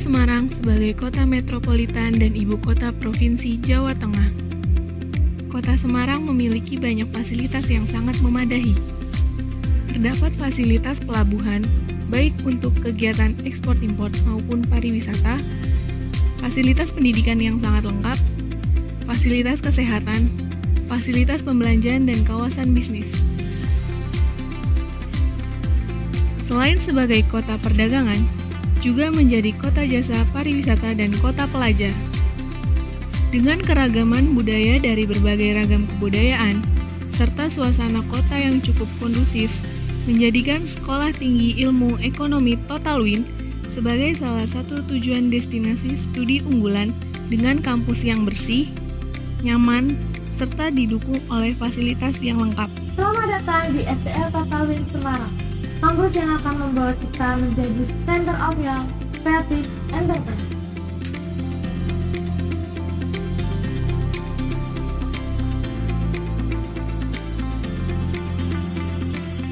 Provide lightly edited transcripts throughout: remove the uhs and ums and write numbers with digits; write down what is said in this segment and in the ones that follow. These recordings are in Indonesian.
Semarang sebagai kota metropolitan dan ibu kota Provinsi Jawa Tengah. Kota Semarang memiliki banyak fasilitas yang sangat memadahi. Terdapat fasilitas pelabuhan, baik untuk kegiatan ekspor-impor maupun pariwisata, fasilitas pendidikan yang sangat lengkap, fasilitas kesehatan, fasilitas pembelanjaan dan kawasan bisnis. Selain sebagai kota perdagangan, juga menjadi kota jasa pariwisata dan kota pelajar. Dengan keragaman budaya dari berbagai ragam kebudayaan, serta suasana kota yang cukup kondusif, menjadikan Sekolah Tinggi Ilmu Ekonomi Totalwin sebagai salah satu tujuan destinasi studi unggulan dengan kampus yang bersih, nyaman, serta didukung oleh fasilitas yang lengkap. Selamat datang di STL Totalwin Semarang, kampus yang akan membawa kita menjadi center of young creative enterprise.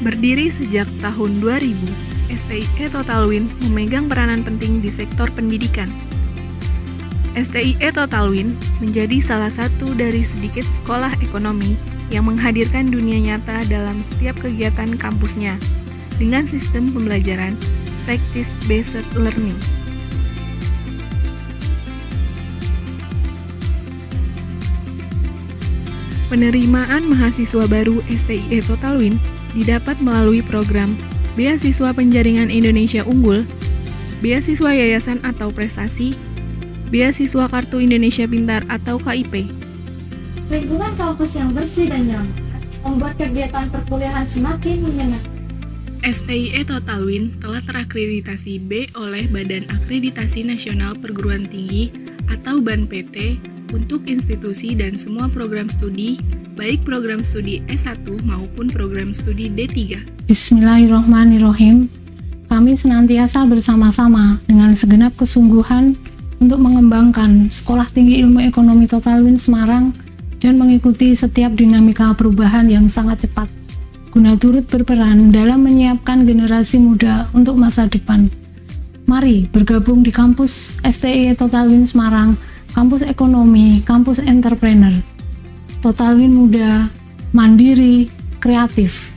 Berdiri sejak tahun 2000, STIE Totalwin memegang peranan penting di sektor pendidikan. STIE Totalwin menjadi salah satu dari sedikit sekolah ekonomi yang menghadirkan dunia nyata dalam setiap kegiatan kampusnya dengan sistem pembelajaran practice-based learning. Penerimaan mahasiswa baru STIE Totalwin didapat melalui program Beasiswa Penjaringan Indonesia Unggul, Beasiswa Yayasan atau Prestasi, Beasiswa Kartu Indonesia Pintar atau KIP. Lingkungan kampus yang bersih dan nyaman membuat kegiatan perkuliahan semakin menyenangkan. STIE Totalwin telah terakreditasi B oleh Badan Akreditasi Nasional Perguruan Tinggi atau BANPT untuk institusi dan semua program studi, baik program studi S1 maupun program studi D3. Bismillahirrahmanirrahim. Kami senantiasa bersama-sama dengan segenap kesungguhan untuk mengembangkan Sekolah Tinggi Ilmu Ekonomi Totalwin Semarang dan mengikuti setiap dinamika perubahan yang sangat cepat, guna turut berperan dalam menyiapkan generasi muda untuk masa depan. Mari bergabung di kampus STIE Totalwin Semarang, kampus ekonomi, kampus entrepreneur. Totalwin muda, mandiri, kreatif.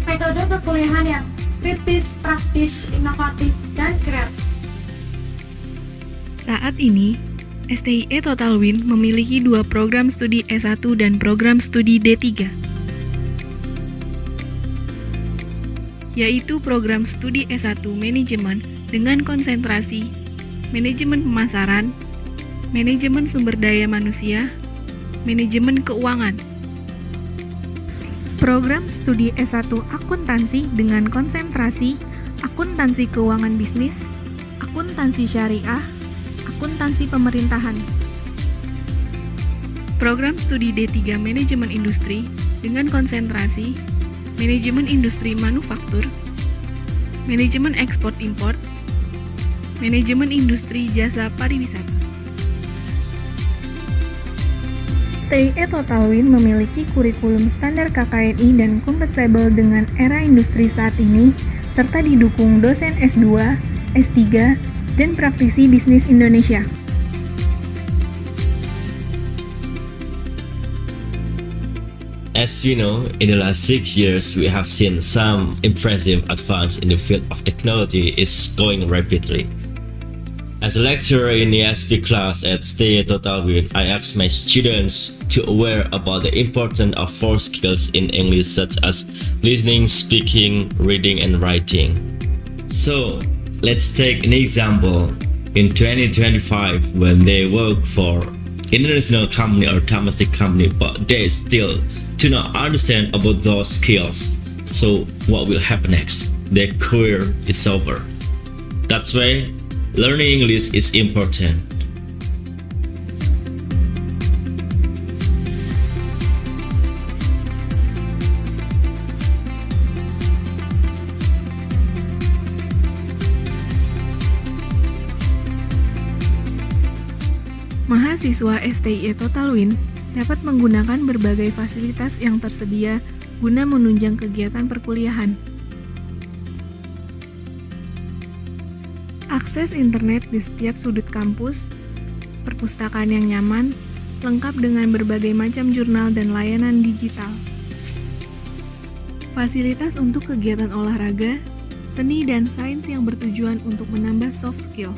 Metode perkuliahan yang kritis, praktis, inovatif, dan kreatif. Saat ini, STIE Totalwin memiliki 2 program studi S1 dan program studi D3, yaitu program studi S1 Manajemen dengan konsentrasi Manajemen Pemasaran, Manajemen Sumber Daya Manusia, Manajemen Keuangan. Program studi S1 Akuntansi dengan konsentrasi Akuntansi Keuangan Bisnis, Akuntansi Syariah, Akuntansi Pemerintahan. Program studi D3 Manajemen Industri dengan konsentrasi Manajemen Industri Manufaktur, Manajemen Ekspor-Import, Manajemen Industri Jasa Pariwisata. STIE Totalwin memiliki kurikulum standar KKNI dan kompatibel dengan era industri saat ini, serta didukung dosen S2, S3, dan praktisi bisnis Indonesia. As you know, in the last 6 years, we have seen some impressive advance in the field of technology is going rapidly. As a lecturer in the SP class at STIE Totalwin, I ask my students to aware about the importance of 4 skills in English such as listening, speaking, reading, and writing. So, let's take an example. In 2025, when they work for international company or domestic company, but they still do not understand about those skills. So what will happen next? Their career is over. That's why learning English is important. Mahasiswa STIE Totalwin dapat menggunakan berbagai fasilitas yang tersedia guna menunjang kegiatan perkuliahan. akses internet di setiap sudut kampus, perpustakaan yang nyaman, lengkap dengan berbagai macam jurnal dan layanan digital. Fasilitas untuk kegiatan olahraga, seni dan sains yang bertujuan untuk menambah soft skill.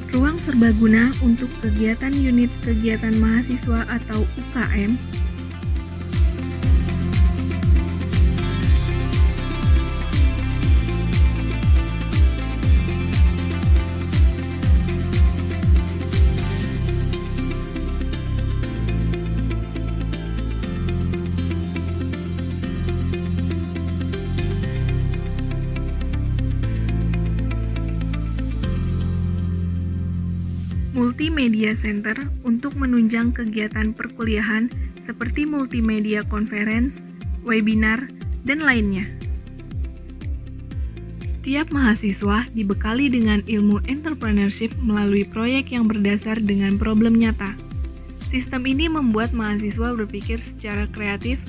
Ruang serbaguna untuk kegiatan unit kegiatan mahasiswa atau UKM, Multimedia Center untuk menunjang kegiatan perkuliahan seperti multimedia conference, webinar, dan lainnya. Setiap mahasiswa dibekali dengan ilmu entrepreneurship melalui proyek yang berdasar dengan problem nyata. Sistem ini membuat mahasiswa berpikir secara kreatif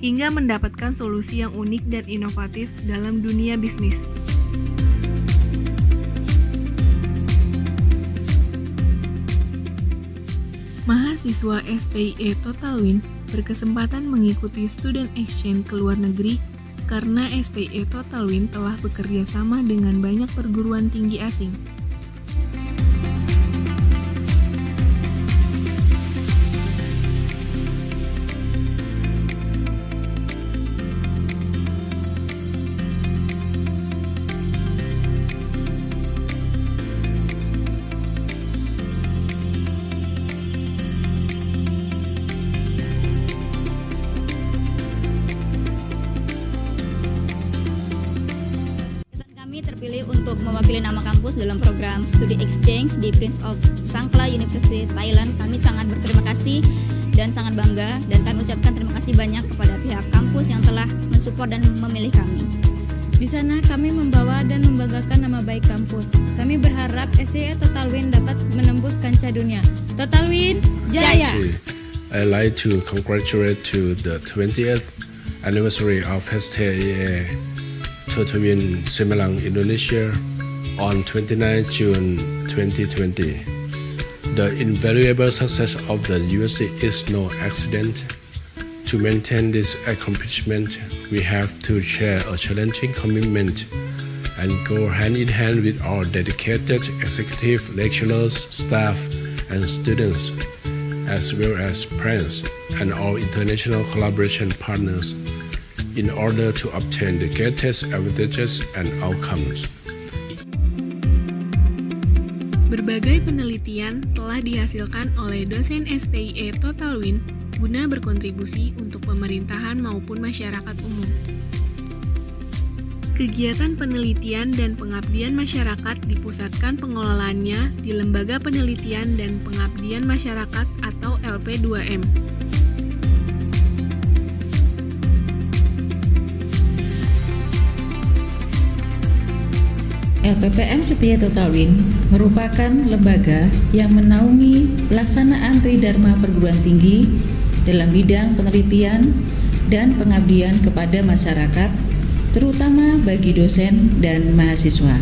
hingga mendapatkan solusi yang unik dan inovatif dalam dunia bisnis. Mahasiswa STIE Totalwin berkesempatan mengikuti student exchange ke luar negeri karena STIE Totalwin telah bekerja sama dengan banyak perguruan tinggi asing. Terpilih untuk mewakili nama kampus dalam program studi exchange di Prince of Sangkla University, Thailand. Kami sangat berterima kasih dan sangat bangga, dan kami ucapkan terima kasih banyak kepada pihak kampus yang telah mensupport dan memilih kami. Di sana kami membawa dan membanggakan nama baik kampus. Kami berharap STIE Totalwin dapat menembus kancah dunia. Totalwin Jaya! I'd like to congratulate to the 20th anniversary of STIE Totalwin Semarang, Indonesia on 29 June 2020. The invaluable success of the university is no accident. To maintain this accomplishment, we have to share a challenging commitment and go hand in hand with our dedicated executive, lecturers, staff, and students, as well as friends and our international collaboration partners, in order to obtain the greatest advantages and outcomes. Berbagai penelitian telah dihasilkan oleh dosen STIE Totalwin guna berkontribusi untuk pemerintahan maupun masyarakat umum. Kegiatan penelitian dan pengabdian masyarakat dipusatkan pengelolaannya di Lembaga Penelitian dan Pengabdian Masyarakat atau LP2M. LPPM STIE Totalwin merupakan lembaga yang menaungi pelaksanaan tridharma perguruan tinggi dalam bidang penelitian dan pengabdian kepada masyarakat, terutama bagi dosen dan mahasiswa.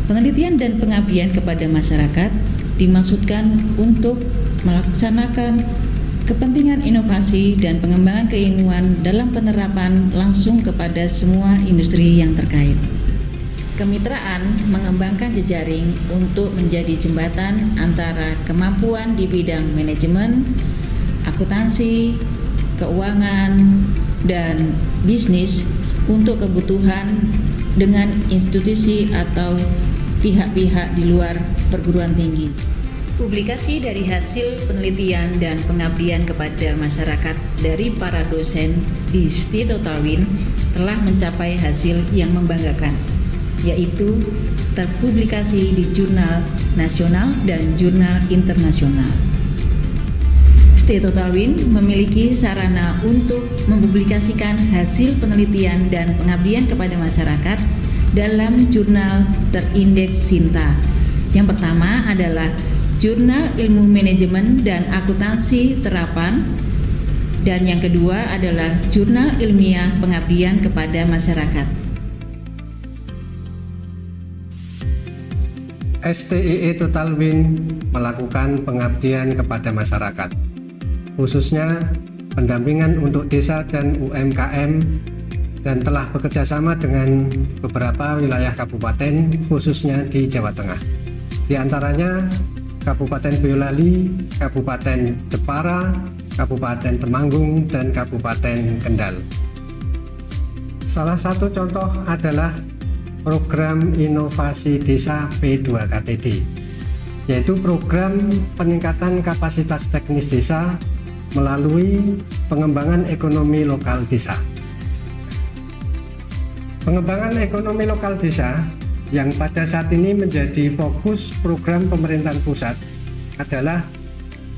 Penelitian dan pengabdian kepada masyarakat dimaksudkan untuk melaksanakan kepentingan inovasi dan pengembangan keilmuan dalam penerapan langsung kepada semua industri yang terkait. Kemitraan mengembangkan jejaring untuk menjadi jembatan antara kemampuan di bidang manajemen, akuntansi, keuangan, dan bisnis untuk kebutuhan dengan institusi atau pihak-pihak di luar perguruan tinggi. Publikasi dari hasil penelitian dan pengabdian kepada masyarakat dari para dosen di STIE Totalwin telah mencapai hasil yang membanggakan, yaitu terpublikasi di jurnal nasional dan jurnal internasional. ST Total Win memiliki sarana untuk mempublikasikan hasil penelitian dan pengabdian kepada masyarakat dalam jurnal terindeks Sinta. Yang pertama adalah Jurnal Ilmu Manajemen dan Akuntansi Terapan, dan yang kedua adalah Jurnal Ilmiah Pengabdian kepada Masyarakat. STIE Total Win melakukan pengabdian kepada masyarakat, khususnya pendampingan untuk desa dan UMKM, dan telah bekerja sama dengan beberapa wilayah kabupaten khususnya di Jawa Tengah. Di antaranya Kabupaten Boyolali, Kabupaten Jepara, Kabupaten Temanggung, dan Kabupaten Kendal. Salah satu contoh adalah program inovasi desa P2KTD, yaitu program peningkatan kapasitas teknis desa melalui pengembangan ekonomi lokal desa. Pengembangan ekonomi lokal desa yang pada saat ini menjadi fokus program pemerintahan pusat adalah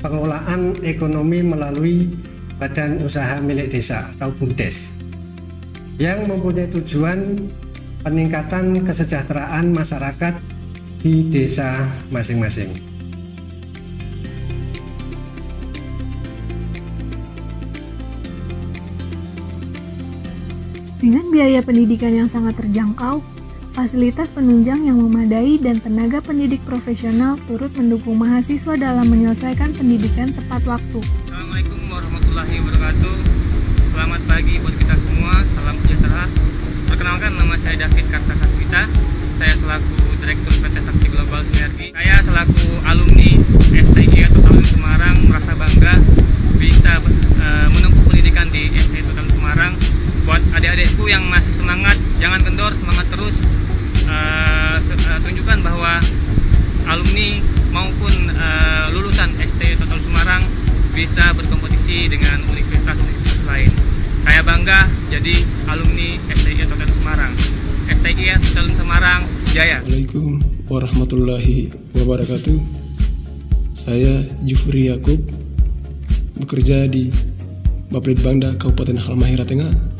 pengelolaan ekonomi melalui Badan Usaha Milik Desa atau BUMDes, yang mempunyai tujuan peningkatan kesejahteraan masyarakat di desa masing-masing. Dengan biaya pendidikan yang sangat terjangkau, fasilitas penunjang yang memadai dan tenaga pendidik profesional turut mendukung mahasiswa dalam menyelesaikan pendidikan tepat waktu. Assalamualaikum warahmatullahi wabarakatuh. Selamat pagi buat kita semua, salam sejahtera. Perkenalkan, nama saya David Kartasasmita. Saya selaku Direktur PT Sakti Global Sinergi. Saya selaku alumni STIE Total Win Semarang merasa bangga bisa menempuh pendidikan di STIE Total Win Semarang. Buat adik-adikku yang masih semangat, jangan kendor, semangat terus. Tunjukkan bahwa alumni maupun lulusan STIE Total Semarang bisa berkompetisi dengan universitas-universitas lain. Saya bangga jadi alumni STIE Total Semarang. STIE Total Semarang Jaya. Assalamualaikum warahmatullahi wabarakatuh. Saya Jufri Yakub, bekerja di Bapelitbangda Kabupaten Halmahera Tengah.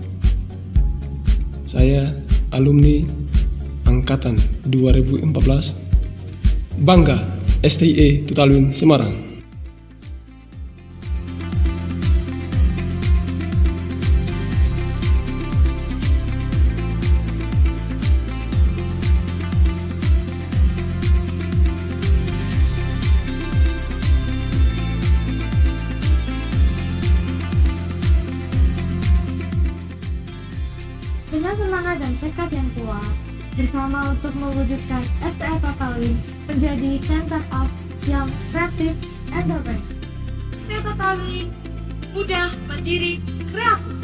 Saya alumni angkatan 2014, bangga STIE Total Win Semarang. Dengan semangat dan tekad yang kuat, bersama untuk mewujudkan STIE Total Win menjadi Center of Young Creative Enterprise. STIE Total Win, mudah berdiri kreatif.